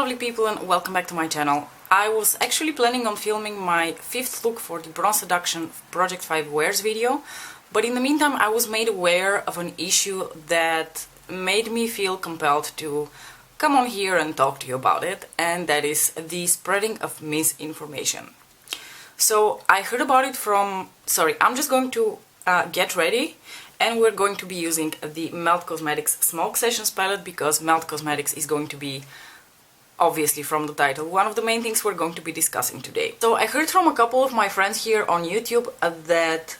lovely people, and welcome back to my channel. I was actually planning on filming my 5th look for the Bronze Seduction Project 5 Wears video, but in the meantime I was made aware of an issue that made me feel compelled to come on here and talk to you about it, and that is the spreading of misinformation. So I heard about it from... I'm just going to get ready, and we're going to be using the Melt Cosmetics Smoke Sessions palette, because Melt Cosmetics is going to be, obviously from the title, one of the main things we're going to be discussing today. So I heard from a couple of my friends here on YouTube that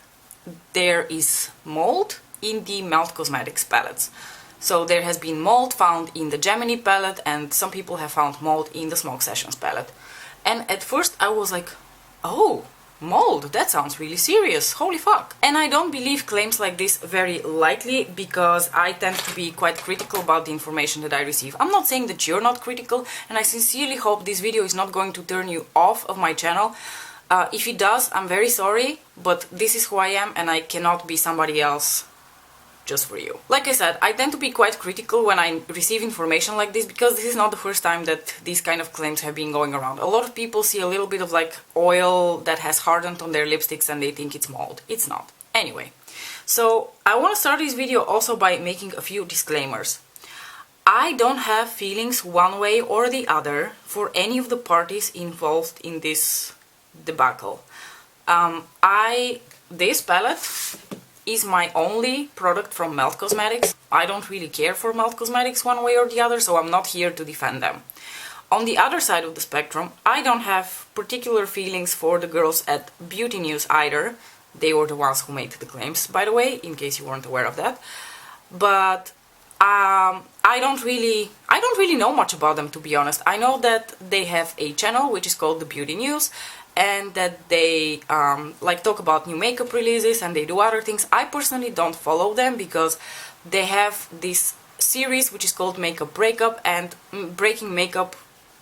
there is mold in the Melt Cosmetics palettes. So there has been mold found in the Gemini palette, and some people have found mold in the Smoke Sessions palette. And at first I was like, oh, mold, that sounds really serious, holy fuck. And I don't believe claims like this very lightly, because I tend to be quite critical about the information that I receive. I'm not saying that you're not critical, and I sincerely hope this video is not going to turn you off of my channel. If it does, I'm very sorry, but this is who I am, and I cannot be somebody else just for you. Like I said, I tend to be quite critical when I receive information like this, because this is not the first time that these kind of claims have been going around. A lot of people see a little bit of like oil that has hardened on their lipsticks and they think it's mold. It's not. Anyway, so I want to start this video also by making a few disclaimers. I don't have feelings one way or the other for any of the parties involved in this debacle. This palette is my only product from Melt Cosmetics. I don't really care for Melt Cosmetics one way or the other, so I'm not here to defend them. On the other side of the spectrum, I don't have particular feelings for the girls at Beauty News either. They were the ones who made the claims, by the way, in case you weren't aware of that. But I don't really know much about them, to be honest. I know that they have a channel which is called the Beauty News, and that they like talk about new makeup releases, and they do other things. I personally don't follow them because they have this series which is called Makeup Breakup, and breaking makeup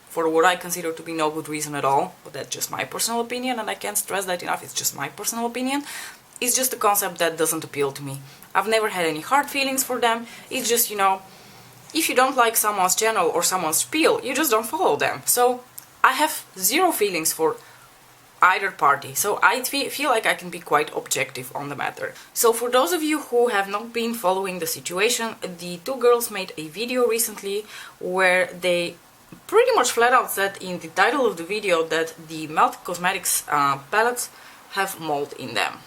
for what I consider to be no good reason at all, but that's just my personal opinion, and I can't stress that enough, it's just my personal opinion. It's just a concept that doesn't appeal to me. I've never had any hard feelings for them. It's just, you know, if you don't like someone's channel or someone's spiel, you just don't follow them. So I have zero feelings for either party, so I feel like I can be quite objective on the matter. So for those of you who have not been following the situation, the two girls made a video recently where they pretty much flat out said in the title of the video that the Melt Cosmetics palettes have mold in them.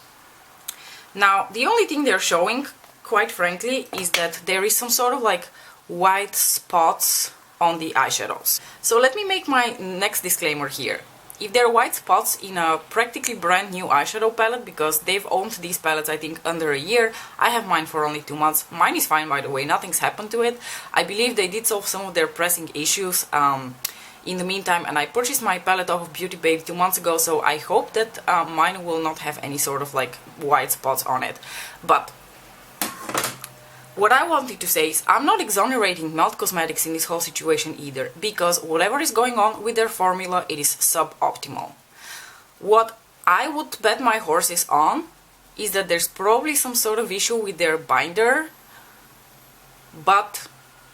Now, the only thing they're showing, quite frankly, is that there is some sort of like white spots on the eyeshadows. So let me make my next disclaimer here. If there are white spots in a practically brand new eyeshadow palette, because they've owned these palettes I think under a year, I have mine for only 2 months. Mine is fine, by the way, nothing's happened to it. I believe they did solve some of their pressing issues in the meantime, and I purchased my palette off of Beauty Babe 2 months ago, so I hope that mine will not have any sort of like white spots on it. But what I wanted to say is, I'm not exonerating Melt Cosmetics in this whole situation either, because whatever is going on with their formula, it is suboptimal. What I would bet my horses on is that there's probably some sort of issue with their binder, but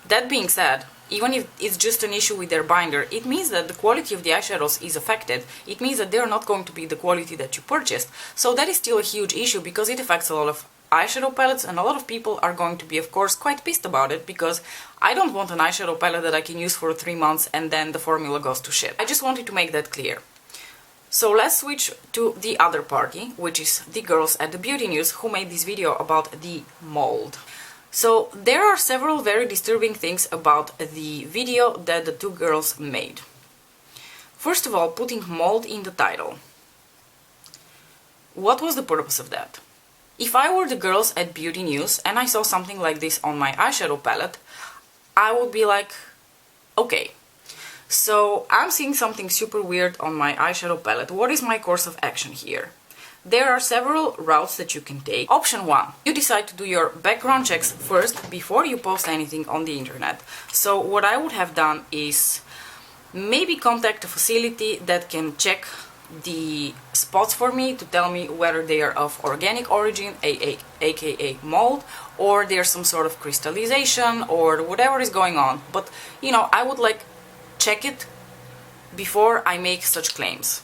that being said, even if it's just an issue with their binder, it means that the quality of the eyeshadows is affected. It means that they're not going to be the quality that you purchased. So that is still a huge issue, because it affects a lot of eyeshadow palettes, and a lot of people are going to be, of course, quite pissed about it, because I don't want an eyeshadow palette that I can use for 3 months and then the formula goes to shit. I just wanted to make that clear. So let's switch to the other party, which is the girls at the Beauty News who made this video about the mold. So there are several very disturbing things about the video that the two girls made. First of all, putting mold in the title. What was the purpose of that? If I were the girls at Beauty News and I saw something like this on my eyeshadow palette, I would be like, okay, so I'm seeing something super weird on my eyeshadow palette. What is my course of action here? There are several routes that you can take. Option 1, you decide to do your background checks first before you post anything on the internet. So what I would have done is maybe contact a facility that can check the spots for me to tell me whether they are of organic origin, aka mold, or there's some sort of crystallization or whatever is going on. But, you know, I would like check it before I make such claims.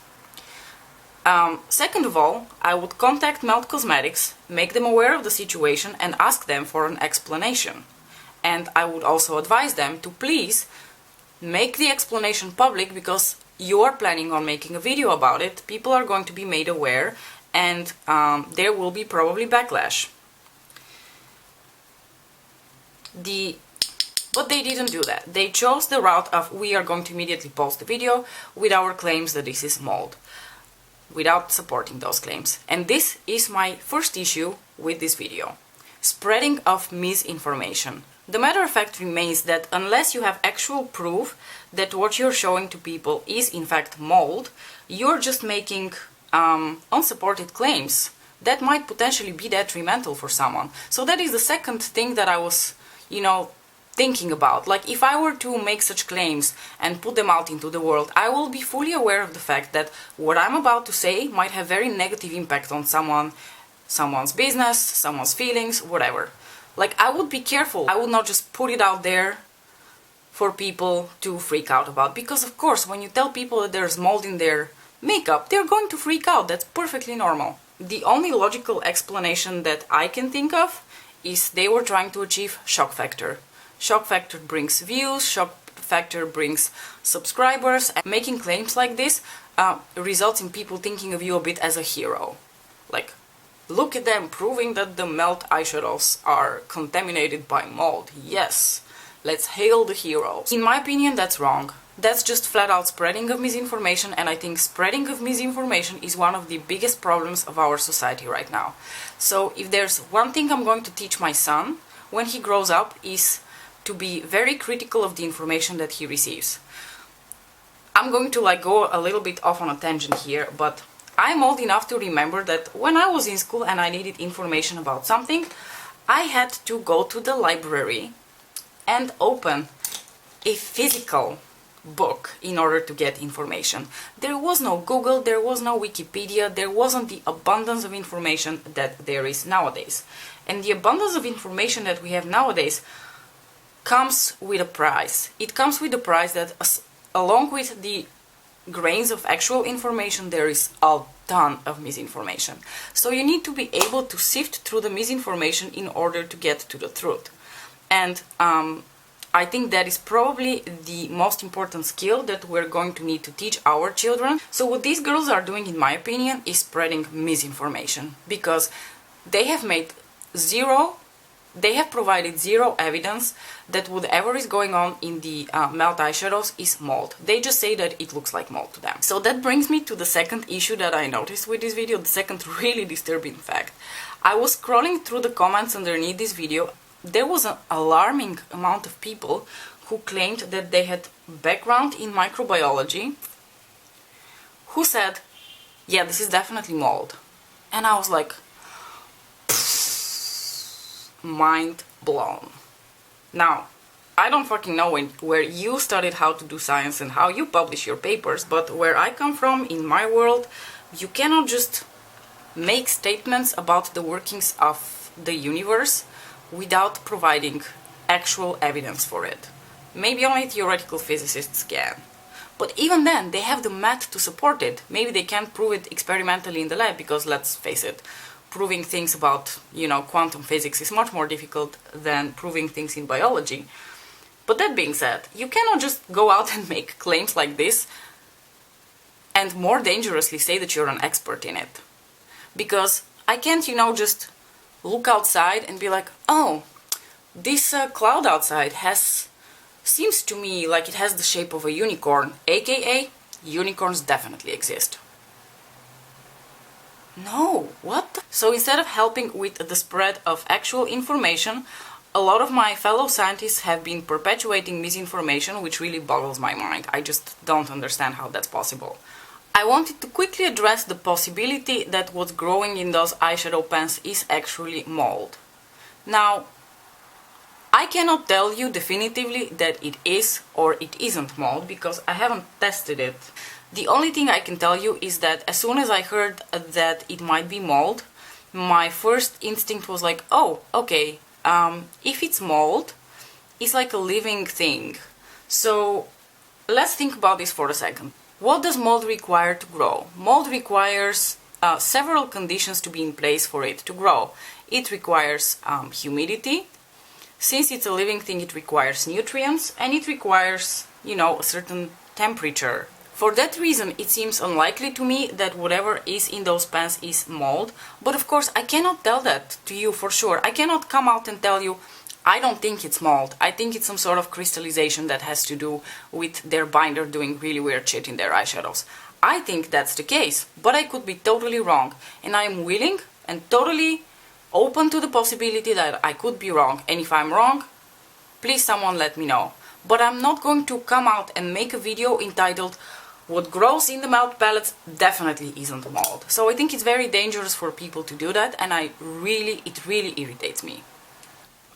Second of all, I would contact Melt Cosmetics, make them aware of the situation and ask them for an explanation. And I would also advise them to please make the explanation public, because you are planning on making a video about it, people are going to be made aware, and there will be probably backlash. But they didn't do that. They chose the route of we are going to immediately post the video with our claims that this is mold, without supporting those claims. And this is my first issue with this video. Spreading of misinformation. The matter of fact remains that unless you have actual proof that what you're showing to people is in fact mold, you're just making unsupported claims that might potentially be detrimental for someone. So that is the second thing that I was, thinking about. Like, if I were to make such claims and put them out into the world, I will be fully aware of the fact that what I'm about to say might have very negative impact on someone's business, someone's feelings, whatever. Like, I would be careful. I would not just put it out there for people to freak out about. Because, of course, when you tell people that there's mold in their makeup, they're going to freak out. That's perfectly normal. The only logical explanation that I can think of is they were trying to achieve shock factor. Shock factor brings views, shock factor brings subscribers, and making claims like this results in people thinking of you a bit as a hero. Like, look at them proving that the Melt eyeshadows are contaminated by mold. Yes, let's hail the heroes. In my opinion, that's wrong. That's just flat out spreading of misinformation, and I think spreading of misinformation is one of the biggest problems of our society right now. So if there's one thing I'm going to teach my son when he grows up, is to be very critical of the information that he receives. I'm going to go a little bit off on a tangent here, but I'm old enough to remember that when I was in school and I needed information about something, I had to go to the library and open a physical book in order to get information. There was no Google, there was no Wikipedia, there wasn't the abundance of information that there is nowadays. And the abundance of information that we have nowadays comes with a price. It comes with the price that along with the grains of actual information, there is a ton of misinformation. So you need to be able to sift through the misinformation in order to get to the truth. And I think that is probably the most important skill that we're going to need to teach our children. So what these girls are doing, in my opinion, is spreading misinformation, because they have provided zero evidence that whatever is going on in the Melt eyeshadows is mold. They just say that it looks like mold to them. So that brings me to the second issue that I noticed with this video, the second really disturbing fact. I was scrolling through the comments underneath this video. There was an alarming amount of people who claimed that they had background in microbiology, who said, yeah, this is definitely mold. And I was like, mind blown. Now, I don't fucking know where you studied how to do science and how you publish your papers, but where I come from, in my world, you cannot just make statements about the workings of the universe without providing actual evidence for it. Maybe only theoretical physicists can. But even then, they have the math to support it. Maybe they can't prove it experimentally in the lab, because let's face it, proving things about, quantum physics is much more difficult than proving things in biology. But that being said, you cannot just go out and make claims like this and more dangerously say that you're an expert in it. Because I can't, just look outside and be like, oh, this cloud outside seems to me like it has the shape of a unicorn, aka unicorns definitely exist. No, what? So instead of helping with the spread of actual information, a lot of my fellow scientists have been perpetuating misinformation, which really boggles my mind. I just don't understand how that's possible. I wanted to quickly address the possibility that what's growing in those eyeshadow pens is actually mold. Now, I cannot tell you definitively that it is or it isn't mold, because I haven't tested it. The only thing I can tell you is that as soon as I heard that it might be mold, my first instinct was like, oh, okay, if it's mold, it's like a living thing. So let's think about this for a second. What does mold require to grow? Mold requires several conditions to be in place for it to grow. It requires humidity. Since it's a living thing, it requires nutrients, and it requires, a certain temperature. For that reason, it seems unlikely to me that whatever is in those pans is mold. But of course, I cannot tell that to you for sure. I cannot come out and tell you, I don't think it's mold. I think it's some sort of crystallization that has to do with their binder doing really weird shit in their eyeshadows. I think that's the case, but I could be totally wrong. And I am willing and totally open to the possibility that I could be wrong. And if I'm wrong, please someone let me know. But I'm not going to come out and make a video entitled what grows in the melt palettes definitely isn't mold. So I think it's very dangerous for people to do that, and it really irritates me.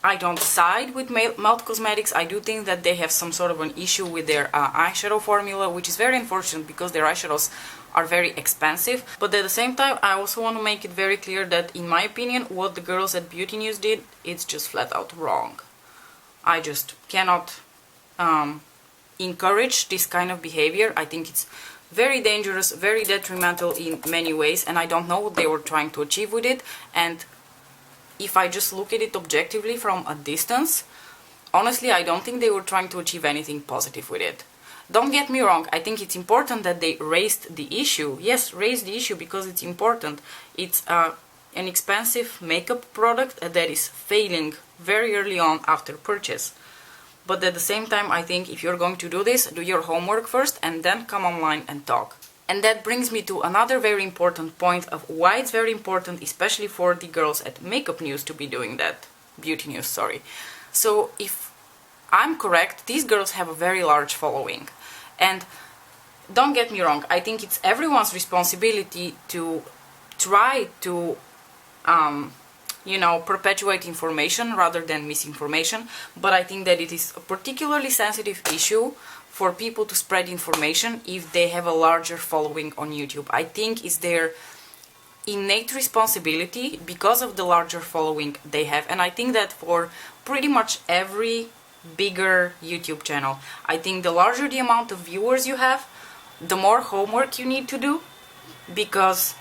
I don't side with Melt Cosmetics. I do think that they have some sort of an issue with their eyeshadow formula, which is very unfortunate because their eyeshadows are very expensive. But at the same time, I also want to make it very clear that, in my opinion, what the girls at Beauty News did, it's just flat out wrong. I just cannot encourage this kind of behavior. I think it's very dangerous, very detrimental in many ways, and I don't know what they were trying to achieve with it. And if I just look at it objectively from a distance, honestly, I don't think they were trying to achieve anything positive with it. Don't get me wrong, I think it's important that they raised the issue. Yes, raise the issue because it's important. It's an expensive makeup product that is failing very early on after purchase. But at the same time, I think if you're going to do this, do your homework first and then come online and talk. And that brings me to another very important point of why it's very important, especially for the girls at Makeup News, to be doing that. Beauty News, sorry. So if I'm correct, these girls have a very large following. And don't get me wrong, I think it's everyone's responsibility to try to perpetuate information rather than misinformation, but I think that it is a particularly sensitive issue for people to spread information if they have a larger following on YouTube. I think it's their innate responsibility because of the larger following they have, and I think that for pretty much every bigger YouTube channel, I think the larger the amount of viewers you have, the more homework you need to do, because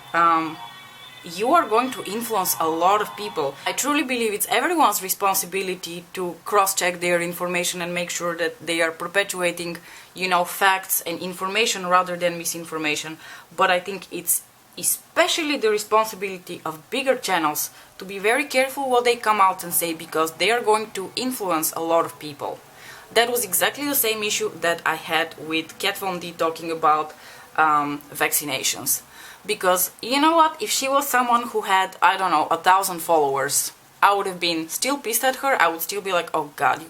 you are going to influence a lot of people. I truly believe it's everyone's responsibility to cross-check their information and make sure that they are perpetuating, facts and information rather than misinformation. But I think it's especially the responsibility of bigger channels to be very careful what they come out and say, because they are going to influence a lot of people. That was exactly the same issue that I had with Kat Von D talking about vaccinations. Because, you know what, if she was someone who had, 1,000 followers, I would have been still pissed at her. I would still be like, oh god,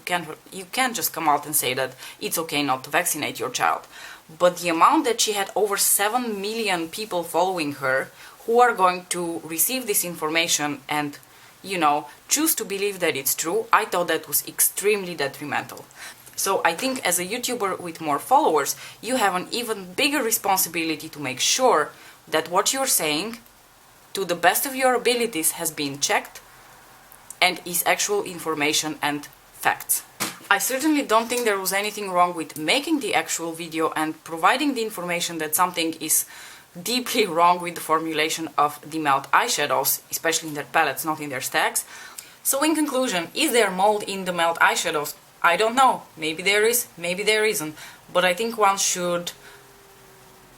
you can't just come out and say that it's okay not to vaccinate your child. But the amount that she had over 7 million people following her who are going to receive this information and, choose to believe that it's true, I thought that was extremely detrimental. So I think as a YouTuber with more followers, you have an even bigger responsibility to make sure that what you're saying, to the best of your abilities, has been checked and is actual information and facts. I certainly don't think there was anything wrong with making the actual video and providing the information that something is deeply wrong with the formulation of the melt eyeshadows, especially in their palettes, not in their stacks. So in conclusion, is there mold in the melt eyeshadows? I don't know. Maybe there is, maybe there isn't. But I think one should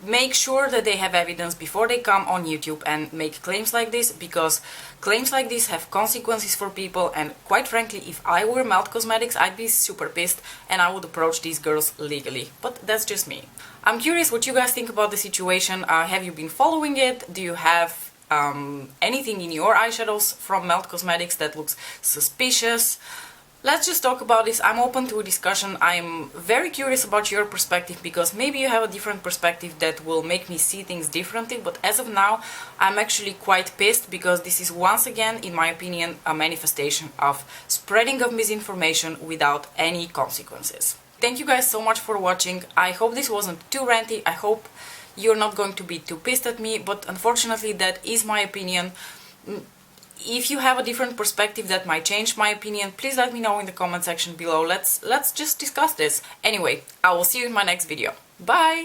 make sure that they have evidence before they come on YouTube and make claims like this, because claims like this have consequences for people, and quite frankly, if I were Melt Cosmetics, I'd be super pissed and I would approach these girls legally. But that's just me. I'm curious what you guys think about the situation. Have you been following it? Do you have anything in your eyeshadows from Melt Cosmetics that looks suspicious? Let's just talk about this. I'm open to a discussion. I'm very curious about your perspective, because maybe you have a different perspective that will make me see things differently, but as of now, I'm actually quite pissed, because this is once again, in my opinion, a manifestation of spreading of misinformation without any consequences. Thank you guys so much for watching. I hope this wasn't too ranty. I hope you're not going to be too pissed at me, but unfortunately that is my opinion. If you have a different perspective that might change my opinion, please let me know in the comment section below. Let's just discuss this. Anyway, I will see you in my next video. Bye!